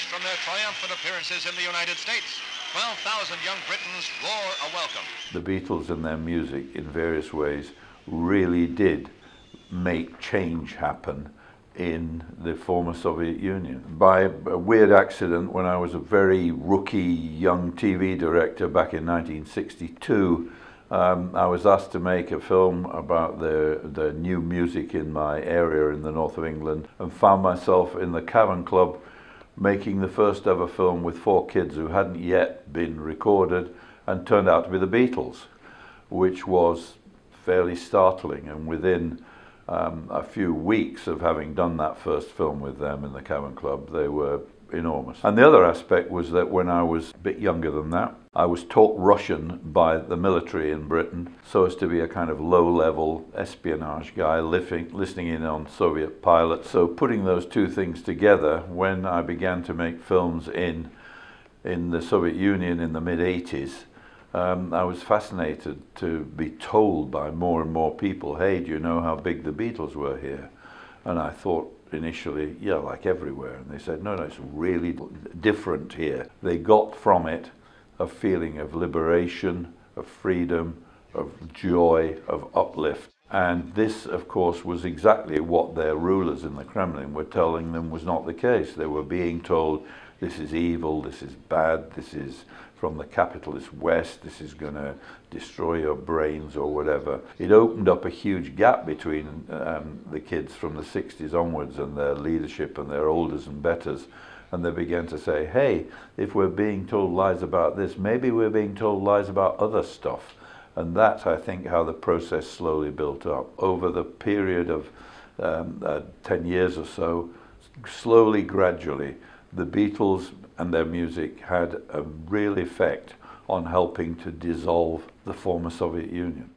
fresh from their triumphant appearances in the United States. 12,000 young Britons roar a welcome. The Beatles and their music in various ways really did make change happen in the former Soviet Union. By a weird accident, when I was a very rookie young TV director back in 1962, I was asked to make a film about the new music in my area in the north of England, and found myself in the Cavern Club making the first ever film with 4 kids who hadn't yet been recorded, and turned out to be the Beatles, which was fairly startling. And within a few weeks of having done that first film with them in the Cavern Club, they were enormous. And the other aspect was that when I was a bit younger than that, I was taught Russian by the military in Britain, so as to be a kind of low-level espionage guy listening in on Soviet pilots. So putting those two things together, when I began to make films in the Soviet Union in the mid-80s, I was fascinated to be told by more and more people, hey, do you know how big the Beatles were here? And I thought initially, yeah, like everywhere. And they said, no, it's really different here. They got from it a feeling of liberation, of freedom, of joy, of uplift. And this, of course, was exactly what their rulers in the Kremlin were telling them was not the case. They were being told, this is evil, this is bad, this is from the capitalist West, this is going to destroy your brains or whatever. It opened up a huge gap between the kids from the 60s onwards and their leadership and their olders and betters. And they began to say, hey, if we're being told lies about this, maybe we're being told lies about other stuff. And that's, I think, how the process slowly built up. Over the period of 10 years or so, slowly, gradually, the Beatles and their music had a real effect on helping to dissolve the former Soviet Union.